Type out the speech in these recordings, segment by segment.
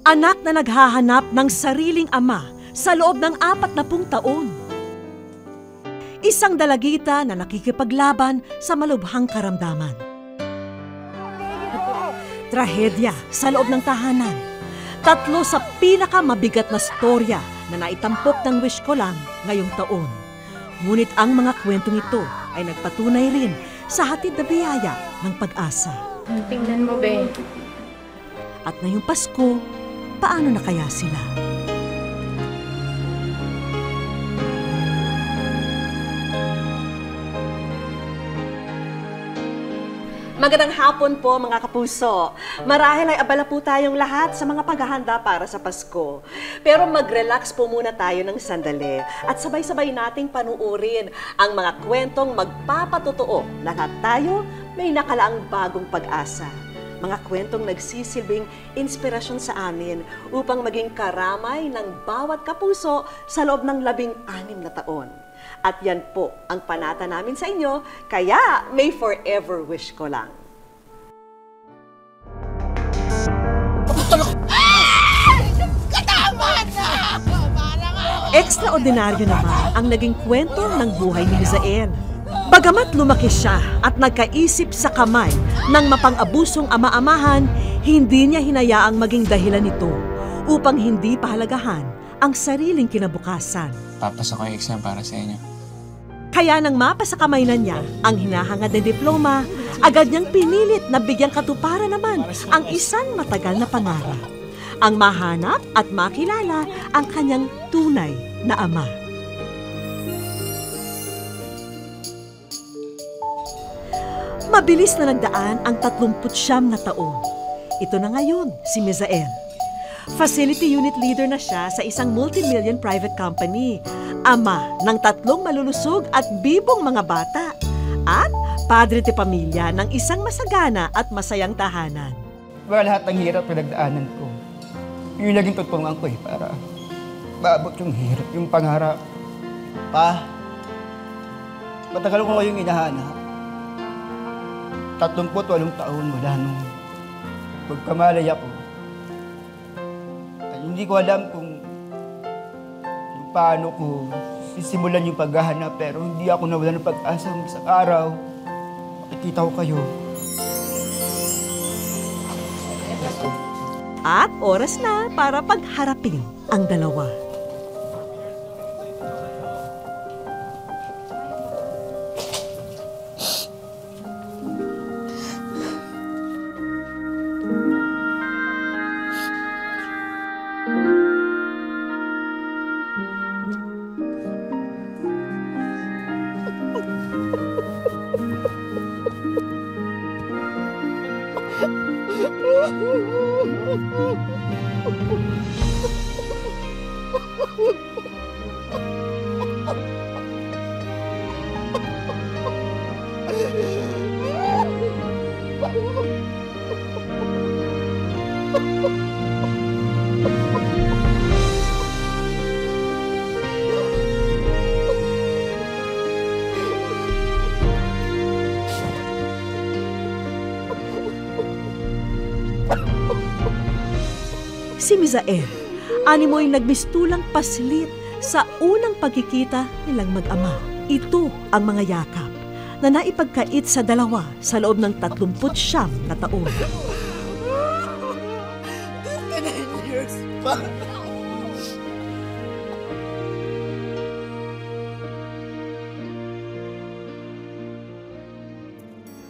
Anak na naghahanap ng sariling ama sa loob ng 40 taon. Isang dalagita na nakikipaglaban sa malubhang karamdaman. Trahedya sa loob ng tahanan. 3 sa pinakamabigat na storya na naitampok ng Wish Ko Lang ngayong taon. Ngunit ang mga kwentong ito ay nagpatunay rin sa hatid na biyaya ng pag-asa. Tingnan mo, be. At ngayong Pasko, paano na kaya sila? Magandang hapon po mga kapuso. Marahil ay abala po tayong lahat sa mga paghahanda para sa Pasko. Pero mag-relax po muna tayo ng sandali at sabay-sabay nating panuurin ang mga kwentong magpapatotoo na lahat tayo may nakalaang bagong pag-asa. Mga kwentong nagsisilbing inspirasyon sa amin upang maging karamay ng bawat kapuso sa loob ng 16 na taon. At yan po ang panata namin sa inyo, kaya may forever wish ko lang. Ekstraordinaryo naman ang naging kwento ng buhay ni Misael. Bagamat lumaki siya at nagkaisip sa kamay ng mapang-abusong ama-amahan, hindi niya hinayaang maging dahilan nito upang hindi pahalagahan ang sariling kinabukasan. Papasa ko yung exam para sa inyo. Kaya nang mapasa kamay na niya ang hinahangad na diploma, agad niyang pinilit na bigyang katuparan naman ang isang matagal na pangarap. Ang mahanap at makilala ang kanyang tunay na ama. Mabilis na nagdaan ang 39 na taon. Ito na ngayon si Misael. Facility unit leader na siya sa isang multi-million private company. Ama ng 3 malulusog at bibong mga bata. At padre de pamilya ng isang masagana at masayang tahanan. Lahat ng hirap pinagdaanan ko. Yung naging tutulungan ko para maabot yung hirap, yung pangarap. Pa, matagal ko ngayong inahanap. 38 taon mula nung pagkamalay ako. Ay, hindi ko alam kung paano ko sisimulan yung paghahanap, pero hindi ako nawalan ng pag-asa ng isang araw. Makikita ko kayo. At oras na para pagharapin ang dalawa. Si Misael, animoy nagmistulang paslit sa unang pagkikita nilang mag-ama. Ito ang mga yakap na naipagkait sa dalawa sa loob ng 39 na taon. 39 years pa.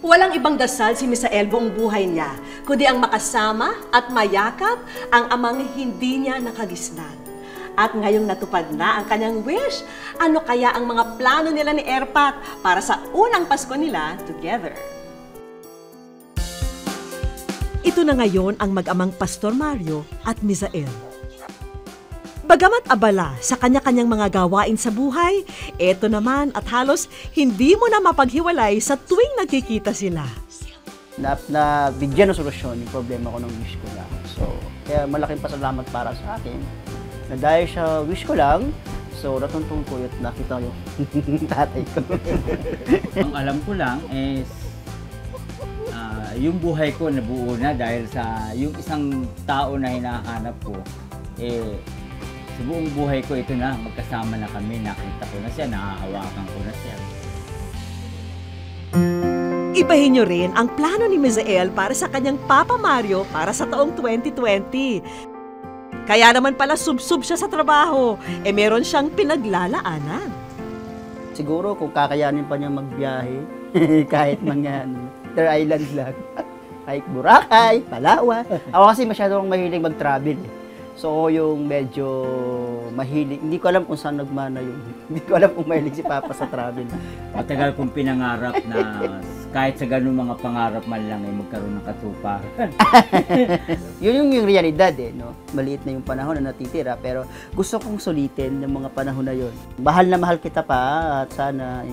Walang ibang dasal si Misael buong buhay niya, kundi ang makasama at mayakap ang amang hindi niya nakagisnan. At ngayong natupad na ang kanyang wish, ano kaya ang mga plano nila ni Erpat para sa unang Pasko nila together? Ito na ngayon ang mag-amang Pastor Mario at Misael. Bagamat abala sa kanya-kanyang mga gawain sa buhay, eto naman at halos hindi mo na mapaghiwalay sa tuwing nagkikita sila. Na bigyan ng solusyon yung problema ko ng wish ko lang. So, kaya malaking pasalamat para sa akin na dahil sa wish ko lang, so natuntun ko at nakita yung tatay ko. Ang alam ko lang is yung buhay ko nabuo na dahil sa yung isang tao na hinahanap ko, sa buong buhay ko ito na, magkasama na kami, nakita ko na siya, nahahawakan ko na siya. Ibahin nyo rin ang plano ni Misael para sa kanyang Papa Mario para sa taong 2020. Kaya naman pala sub-sub siya sa trabaho, meron siyang pinaglalaanan. Siguro kung kakayanin pa niya magbiyahe, kahit mga islands lang. Kahit Boracay, Palawan. Ako kasi masyadong mahilig mag-travel. So yung medyo mahilig, hindi ko alam kung saan nagmana yun. Hindi ko alam kung mahilig si Papa sa travel. Matagal kong pinangarap na kahit sa ganun mga pangarap man lang ay magkaroon ng katuparan. Yun yung realidad no? Maliit na yung panahon na natitira pero gusto kong sulitin yung mga panahon na yun. Mahal na mahal kita pa at sana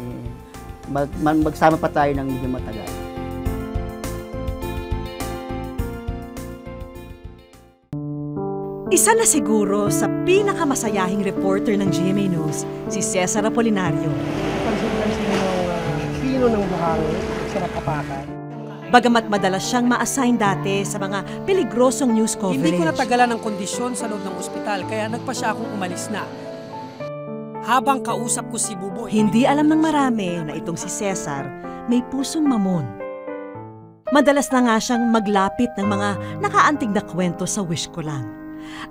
magsama pa tayo ng medyo matagal. Isa na siguro sa pinakamasayahing reporter ng GMA News, si Cesar Apolinario. Pansin-pansin yung pino ng buhangin sa nakapakan. Bagamat madalas siyang ma-assign dati sa mga peligrosong news coverage. Hindi ko natagalan ng kondisyon sa loob ng ospital kaya nagpa siya akong umalis na. Habang kausap ko si Buboy. Hindi alam ng marami na itong si Cesar may pusong mamon. Madalas na nga siyang maglapit ng mga nakaantig na kwento sa Wish Ko Lang.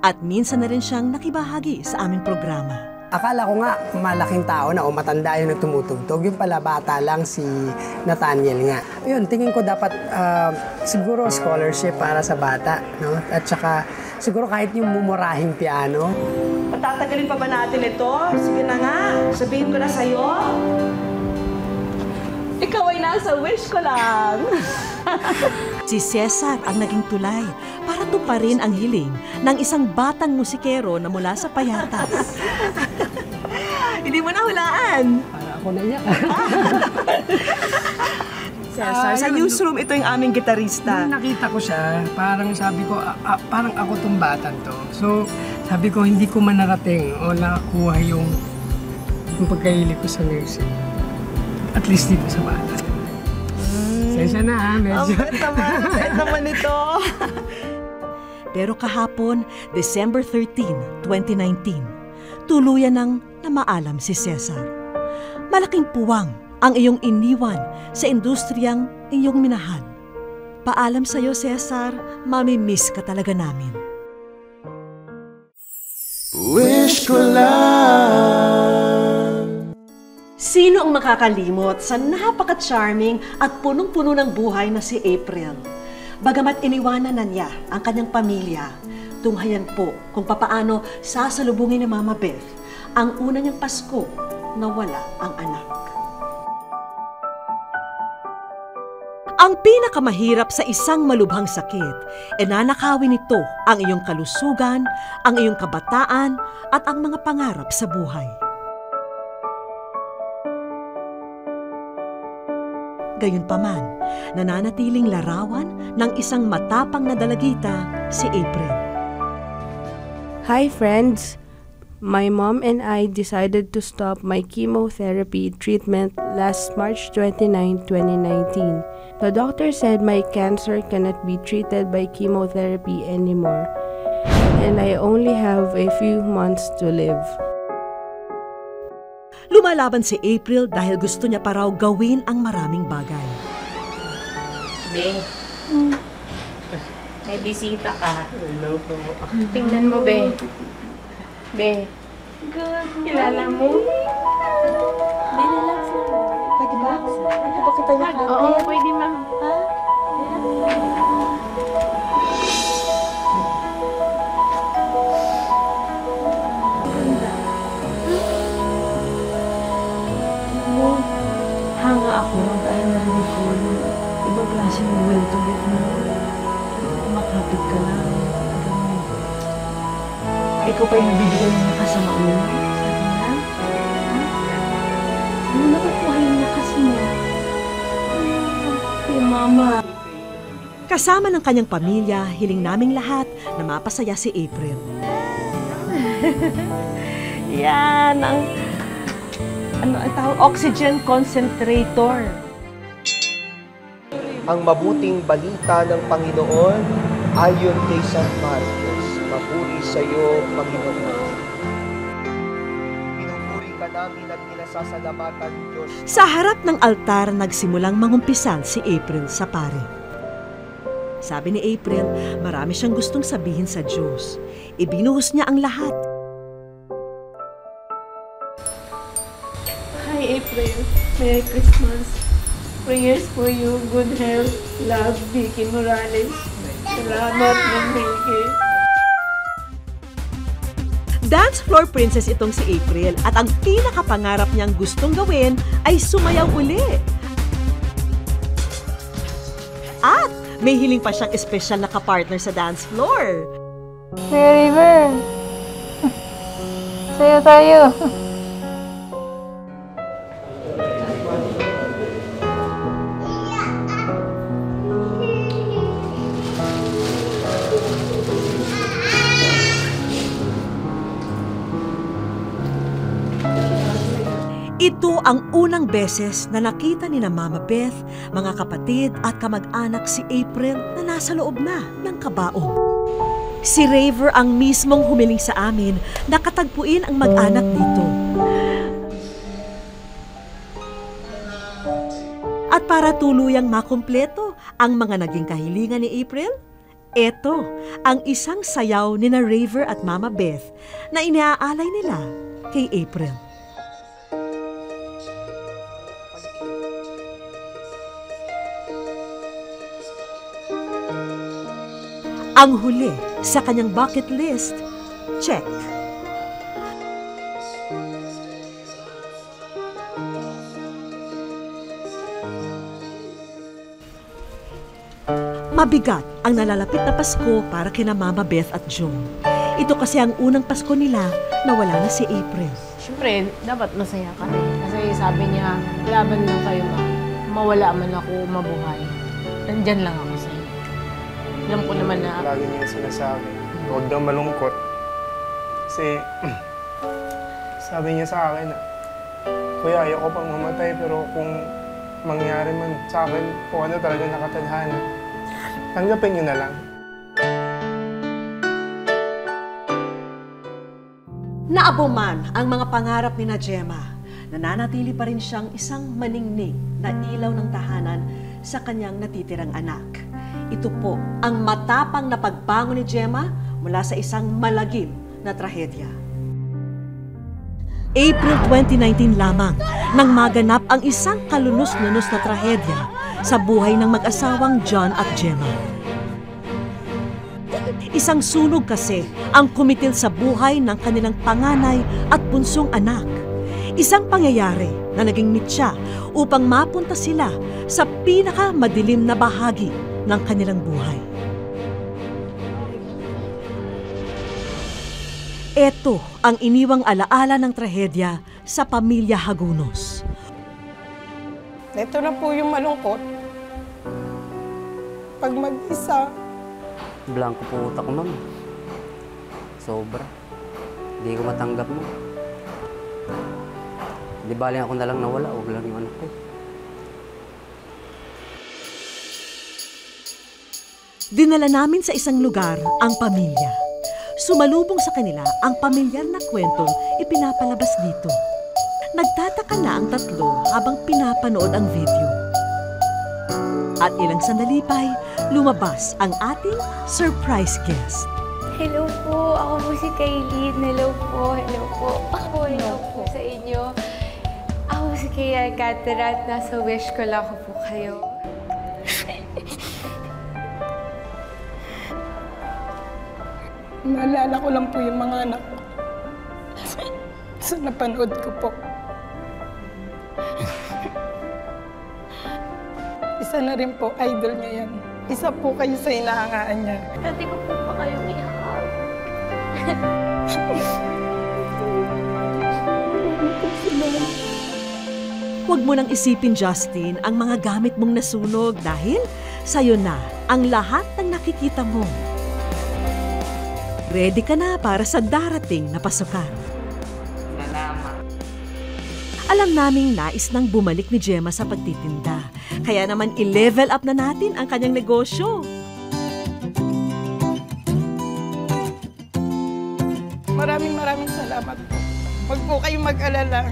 At minsan na rin siyang nakibahagi sa aming programa. Akala ko nga malaking tao na o matanda yung nagtumutugtog. Yung pala bata lang si Nathaniel nga. Yun, tingin ko dapat siguro scholarship para sa bata. No? At saka siguro kahit yung mumurahing piano. Patatagalin pa ba natin ito? Sige na nga, sabihin ko na sa'yo. Ikaw ay nasa Wish Ko Lang. Si Cesar ang naging tulay para tuparin ang hiling ng isang batang musikero na mula sa Payatas. Hindi mo na hulaan. Para ako na iyak. Cesar, sa newsroom ito yung aming gitarista. Nung nakita ko siya, parang sabi ko, parang ako tong batan to. So, sabi ko, hindi ko man narating o nakakuha yung pagkahilig ko sa music. At least dito sa bata. Sensya na ha, medyo. Ang naman ito. Pero kahapon, December 13, 2019, tuluyan nang namaalam si Cesar. Malaking puwang ang iyong iniwan sa industriyang iyong minahal. Paalam sa'yo, Cesar, mamimiss ka talaga namin. Wish ko lang. Sino ang makakalimot sa napaka-charming at punong-puno ng buhay na si April? Bagamat iniwanan na niya ang kanyang pamilya, tunghayan po kung papaano sasalubungin ni Mama Beth ang una niyang Pasko na wala ang anak. Ang pinakamahirap sa isang malubhang sakit, nanakawin nito ang iyong kalusugan, ang iyong kabataan at ang mga pangarap sa buhay. Gayunpaman, nananatiling larawan ng isang matapang na dalagita si April. Hi friends! My mom and I decided to stop my chemotherapy treatment last March 29, 2019. The doctor said my cancer cannot be treated by chemotherapy anymore, and I only have a few months to live. Lumalaban si April dahil gusto niya pa raw gawin ang maraming bagay. Be, may bisita ka. Hello po. Tingnan mo, Be. Be, kilala mo? Be, relax lang. Pwede ba? Pwede ba kita nakapit? Oo, pwede ma'am. Ha? Hanga ako dahil narinig ko yung ibang klaseng well-to-get mo. Makapit ka lang. Ikaw pa yung bibigyan ng lakas sa mauna. Sabi niya, ano nakukuha yung lakas mo? Kay Mama. Kasama ng kanyang pamilya, hiling naming lahat na mapasaya si April. Yan ang tawag, oxygen concentrator. ang mabuting balita ng Panginoon ayon kay San Marcos. Mapuri sa iyo, Panginoon. Pinupuri ka namin at pinasasalamatan, Diyos. Sa harap ng altar, nagsimulang mangumpisal si April sa pare. Sabi ni April, marami siyang gustong sabihin sa Diyos. Ibinuhos niya ang lahat. Hi April, Merry Christmas. Prayers for you, good health, love, Vicky Morales. Salamat ng Vicky. Dance floor princess itong si April at ang pinakapangarap niyang gustong gawin ay sumayaw uli. At may hiling pa siyang espesyal na kapartner sa dance floor. Mary Bern, sayo tayo. Ito ang unang beses na nakita ni na Mama Beth, mga kapatid at kamag-anak si April na nasa loob na ng kabaong. Si Raver ang mismong humiling sa amin na katagpuin ang mag-anak dito. At para tuluyang makumpleto ang mga naging kahilingan ni April, eto ang isang sayaw ni na Raver at Mama Beth na iniaalay nila kay April. Ang huli sa kanyang bucket list, check. Mabigat ang nalalapit na Pasko para kina Mama Beth at Joan. Ito kasi ang unang Pasko nila na wala na si April. Siyempre, dapat masaya ka rin. Kasi sabi niya, laban lang kayo ma. Mawala man ako, mabuhay. Nandyan lang ako sa'yo. Alam ko naman na... Lagi niya sinasabi, huwag daw malungkot. Kasi, sabi niya sa akin, Kuya, ayoko pang mamatay, pero kung mangyari man sa akin, kung ano talaga nakatadhana, tanggapin niyo na lang. Naabuman ang mga pangarap ni na Gemma. Nananatili pa rin siyang isang maningning na ilaw ng tahanan sa kanyang natitirang anak. Ito po ang matapang na pagbangon ni Gemma mula sa isang malagim na trahedya. April 2019 lamang nang maganap ang isang kalunos-lunos na trahedya sa buhay ng mag-asawang John at Gemma. Isang sunog kasi ang kumitil sa buhay ng kanilang panganay at bunsong anak. Isang pangyayari na naging mitya upang mapunta sila sa pinakamadilim na bahagi ng kanilang buhay. Ito ang iniwang alaala ng trahedya sa pamilya Hagunos. Ito na po yung malungkot. Pag mag-isa. Blanco po utak ko, ma'am. Sobra. Hindi ko matanggap mo. Di bali ako na lang nawala, huwag lang yung anak ko. Dinala namin sa isang lugar ang pamilya. Sumalubong sa kanila ang pamilyar na kwentong ipinapalabas dito. Nagtataka na ang tatlo habang pinapanood ang video. At ilang sandali pa'y lumabas ang ating surprise guest. Hello po, ako po si Kaylin. Hello po, hello po. Hello po sa inyo. Ako si Kaya Catherine. Nasa wish ko lang ako po kayo. Naalala ko lang po yung mga anak ko. Sa napanood ko po. Isa na rin po, idol niya yan. Isa po kayo sa inahangaan niya. Dati ko po pa kayo ihahag. Huwag mo nang isipin, Justin, ang mga gamit mong nasunog dahil sa'yo na ang lahat ng nakikita mo. Ready ka na para sa darating na pasukan. Salamat. Alam naming nais nang bumalik ni Gemma sa pagtitinda. Kaya naman i-level up na natin ang kanyang negosyo. Maraming salamat po. Huwag po kayong mag-alala.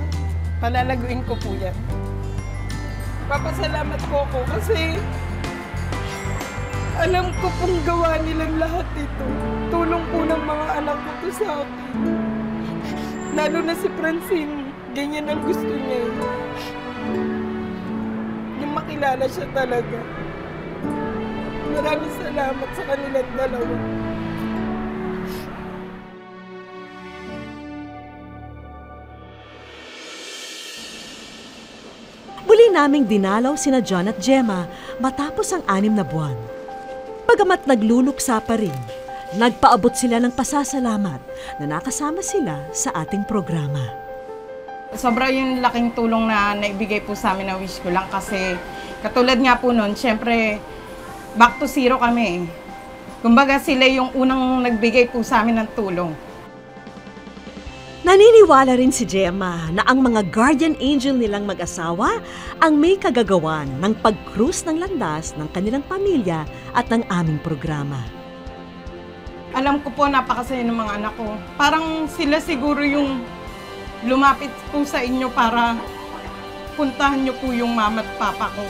Palalaguin ko po yan. Papasalamat po ako kasi alam ko pong gawa nilang lahat ito. Tulong po ng mga anak ko to sa akin. Lalo na si Francine. Ganyan ang gusto niya. Yung makilala siya talaga. Maraming salamat sa kanilang dalawa. Muli naming dinalaw sina John at Gemma matapos ang 6 na buwan. Bagamat nagluluksa pa rin, nagpaabot sila ng pasasalamat na nakasama sila sa ating programa. Sobra yung laking tulong na naibigay po sa amin na Wish Ko Lang kasi katulad nga po nun, syempre back to zero kami. Kumbaga sila yung unang nagbigay po sa amin ng tulong. Naniniwala rin si Gemma na ang mga guardian angel nilang mag-asawa ang may kagagawan ng pag-cruise ng landas ng kanilang pamilya at ng aming programa. Alam ko po napakasaya ng mga anak ko. Parang sila siguro yung lumapit po sa inyo para puntahan niyo po yung mama at papa ko.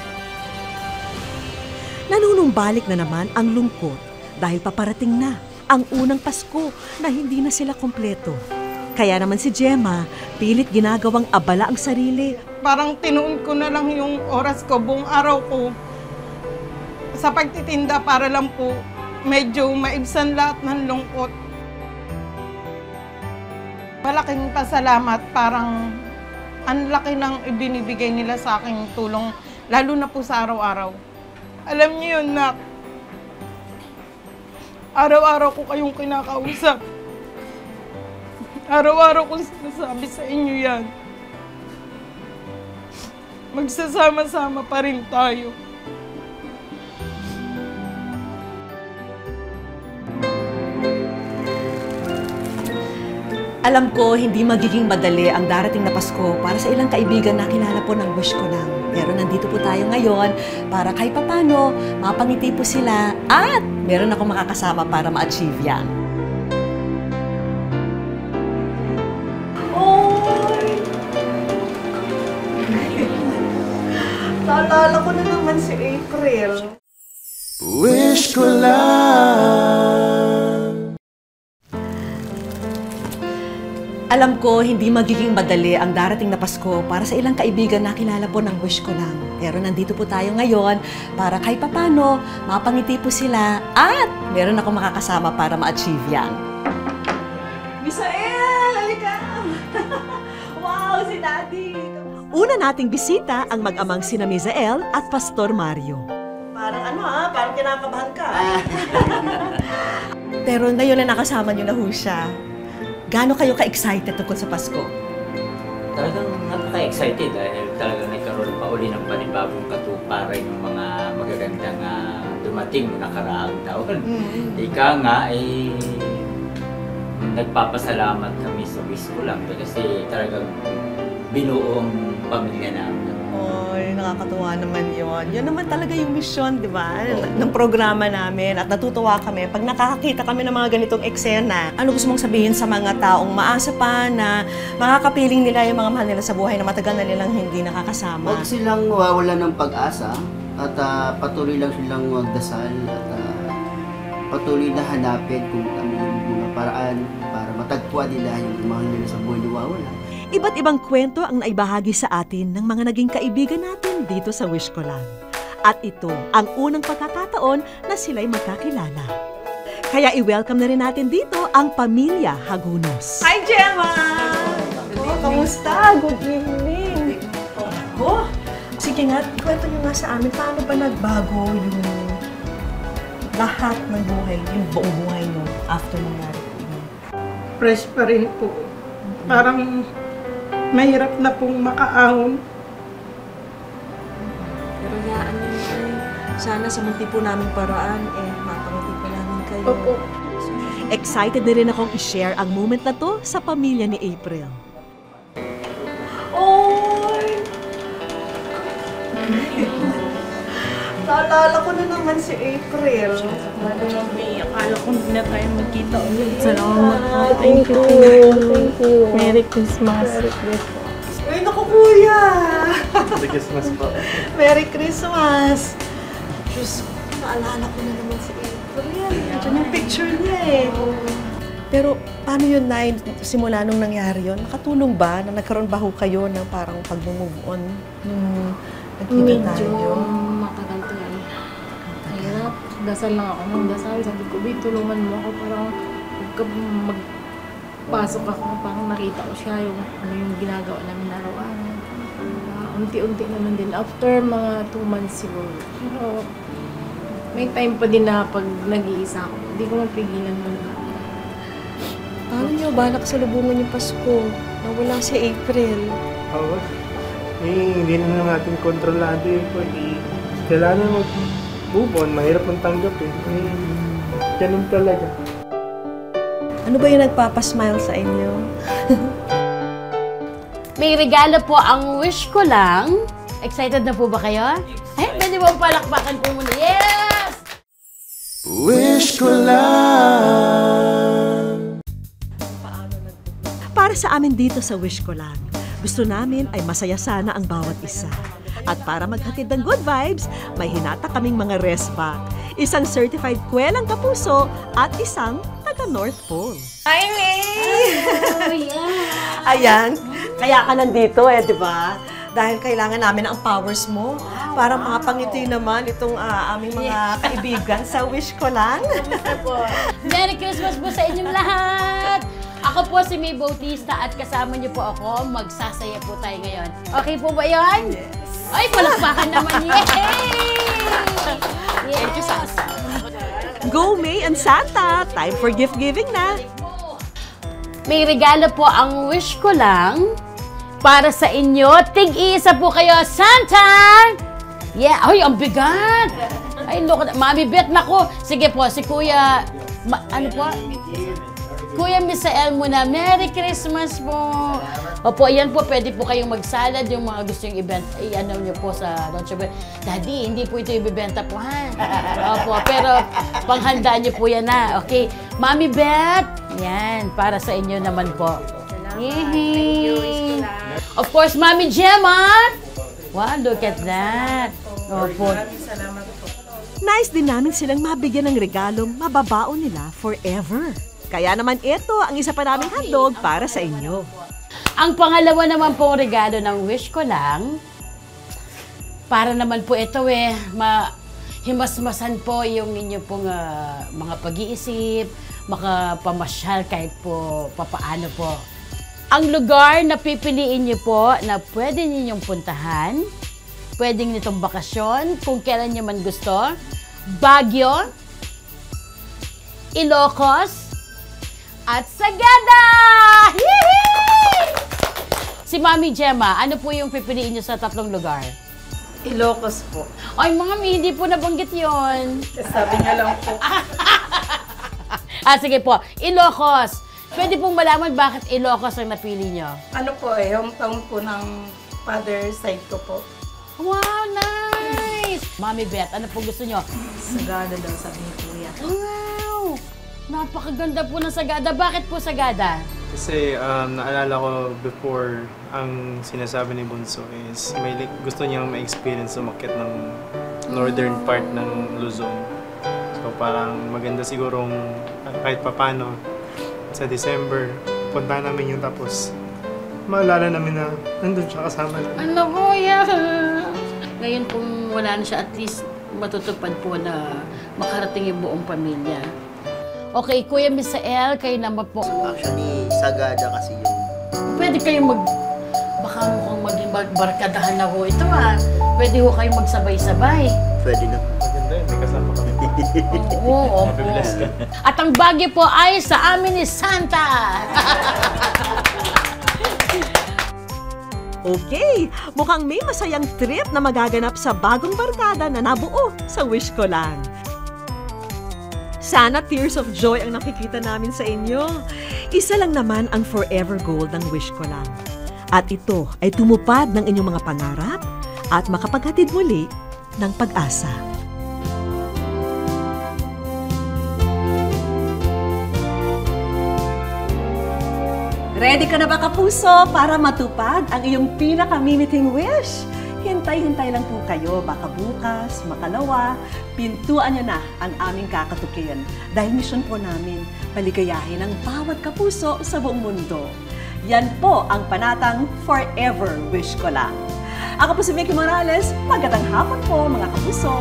Nanunumbalik na naman ang lungkot dahil paparating na ang unang Pasko na hindi na sila kompleto. Kaya naman si Gemma, pilit ginagawang abala ang sarili. Parang tinuon ko na lang yung oras ko, buong araw ko sa pagtitinda para lang po medyo maibsan lahat ng lungkot. Malaking pasalamat, parang ang laki ng ibinibigay nila sa aking tulong, lalo na po sa araw-araw. Alam niyo yun, Nak. Araw-araw ko kayong kinakausap. Araw-araw ko sinasabi sa inyo yan. Magsasama-sama pa rin tayo. Alam ko, hindi magiging madali ang darating na Pasko para sa ilang kaibigan na kilala po ng Wish Ko Lang. Pero nandito po tayo ngayon para kahit papano, mapangiti po sila at meron akong makakasama para ma-achieve yan. Naalala ko na naman si April. Wish ko lang. Alam ko, hindi magiging madali ang darating na Pasko para sa ilang kaibigan na kilala po ng Wish Ko Lang. Pero nandito po tayo ngayon para kahit papano, mapangiti po sila at meron akong makakasama para ma-achieve yan. Misael! Halika! Wow, si Daddy! Una nating bisita ang mag-amang sina Misael at Pastor Mario. Parang parang kinakabahan ka. Pero ngayon na nakasama niyo na ho siya. Gaano kayo ka-excited tungkol sa Pasko? Talagang napaka-excited dahil talagang nagkaroon pa uli ng panibagong katuparan ng mga magagandang dumating na nakaraang taon. Ika nga ay nagpapasalamat kami sa Wish Ko Lang kasi talagang binuo ang pamilya namin. Oy, nakakatuwa naman yun. Yun naman talaga yung mission, di ba? Ng programa namin. At natutuwa kami pag nakakakita kami ng mga ganitong eksena. Ano gusto mong sabihin sa mga taong maasa pa na makakapiling nila yung mga mahal nila sa buhay na matagal na nilang hindi nakakasama? Huwag silang mawawalan ng pag-asa at patuloy lang silang magdasal at patuloy na hanapin kung ano yung mga paraan para matagpuan nila yung mahal nila sa buhay na wawala. Iba't ibang kwento ang naibahagi sa atin ng mga naging kaibigan natin dito sa Wish Ko Lang. At ito ang unang pagkakataon na sila'y magkakilala. Kaya i-welcome na rin natin dito ang pamilya Hagunos. Hi, Gemma! Kamusta? Good evening! Sige nga, kwento niyo nga sa amin, paano ba nagbago yung lahat ng buhay, yung buong buhay niyo after nangyari po yun? Fresh pa rin po. Parang mahirap na pong makaahon. Pero hayaan niyo sana sa munti po naming paraan, mapangiti po namin kayo. Opo. Excited na rin akong i-share ang moment na to sa pamilya ni April. Oh, Naalala ko na naman si April. Akala ko hindi na tayo magkita ulit. Salamat po. Thank you. Thank you. Merry Christmas. Merry Christmas. Uy, naku kuya! Merry Christmas po. Merry Christmas! Diyos ko, naalala ko na naman si April. Ito yung picture niya eh. Pero paano yun, Nay, simula nung nangyari yun? Nakatulong ba na nagkaroon ba ho kayo ng parang pag-move on nung nagkita Medyo tayo? matagal to yan. Hirap. Dasal lang ako ng dasal. Sabi ko, Bi, tulungan mo ako. Parang magpasok ako. Parang nakita ko siya yung ano yung ginagawa namin araw-araw. Unti-unti naman din. After mga 2 months siguro. Pero may time pa din na pag nag-iisa ako. Hindi ko mapigilan mo na. Paano niyo balak sa lubungan yung Pasko na wala si April? Oo. Hindi na natin kontrolado yun po. Kailangan mag-move on. Mahirap ang tanggapin. Ganun talaga. Ano ba yung nagpapasmile sa inyo? May regalo po ang wish ko lang. Excited na po ba kayo? Pwede mo palakpakan po muna. Yes! Wish ko lang. Para sa amin dito sa Wish Ko Lang, gusto namin ay masaya sana ang bawat isa. At para maghatid ng good vibes, may hinata kaming mga rest bag, isang certified kwelang kapuso at isang taga North Pole. Hi, May! Oh, yeah. Ayan, kaya ka nandito di ba? Dahil kailangan namin ang powers mo para makapangiti naman itong aming mga kaibigan sa Wish Ko Lang. Merry Christmas po sa inyong lahat! Ako po si May Bautista at kasama niyo po ako. Magsasaya po tayo ngayon. Okay po ba yun? Yes. Ay, palakpakan naman. Yay! Yes. Thank you, Sasa. Go, May and Santa! Time for gift-giving na! May regalo po ang wish ko lang para sa inyo. Tig-isa po kayo, Santa! Yeah! Ay, ang bigat! Ay, look, Mami Bet, nako. Sige po, si Kuya... ano po? Kuya Misael muna, Merry Christmas po! Opo, ayan po, pwede po kayong magsalad yung mga gusto yung event. I-ano nyo po sa Noche Buena. Daddy, hindi po ito ibibenta po, ha? Opo, pero panghandaan nyo po yan, ha? Okay. Mami Beth, yan, para sa inyo naman po. Yay! Of course, Mami Gemma! Wow, look at that! Opo. Nice din namin silang mabigyan ng regalong mababaon nila forever. Kaya naman ito ang isa pa naming handog para sa inyo. Ang pangalawa naman pong regalo ng wish ko lang, para naman po ito himasmasan po yung inyo pong mga pag-iisip, makapamasyal kahit po papaano po. Ang lugar na pipiliin niyo po na pwede ninyong puntahan, pwedeng nitong bakasyon, kung kailan niyo man gusto, Baguio, Ilocos, at Sagada! Yee! Si Mami Gemma, ano po yung pipiliin niyo sa 3 lugar? Ilocos po. Ay, Mami, hindi po nabanggit yon. Sabi niya lang po. Sige po, Ilocos. Pwede pong malaman bakit Ilocos ang napili niyo? Ano po hometown po ng father side ko po. Wow, nice! Mami Beth, ano po gusto niyo? Sagada daw, sabi ni Kuya. Wow! Napakaganda po ng Sagada. Bakit po Sagada? Kasi naalala ko before, ang sinasabi ni Bunso is gusto niyang ma-experience umakyat ng northern part ng Luzon. So parang maganda sigurong kahit papano sa December, punta namin yung tapos maalala namin na nandun siya kasama namin. Ano po yan? Ngayon kung wala na siya, at least matutupad po na makarating yung buong pamilya. Okay, Kuya Misael, kayo naman po. Actually, Sagada kasi yun. Pwede kayong baka mukhang maging barkadahan na ho ito Pwede ho kayong magsabay-sabay. Pwede na. Maganda yun, may kasama kami. Oo, opo. At ang Baguio po ay sa amin ni Santa. Okay, mukhang may masayang trip na magaganap sa bagong barkada na nabuo sa Wish Ko Lang. Sana tears of joy ang nakikita namin sa inyo. Isa lang naman ang forever goal ng Wish Ko Lang. At ito ay tumupad ng inyong mga pangarap at makapaghatid muli ng pag-asa. Ready ka na ba, kapuso, para matupad ang iyong pinakamimiting wish? Hintay-hintay lang po kayo, baka bukas, makalawa, pintuan nyo na ang aming kakatukin. Dahil misyon po namin, paligayahin ang bawat kapuso sa buong mundo. Yan po ang panatang Forever Wish Ko Lang. Ako po si Mickey Morales, magandang hapon po mga kapuso.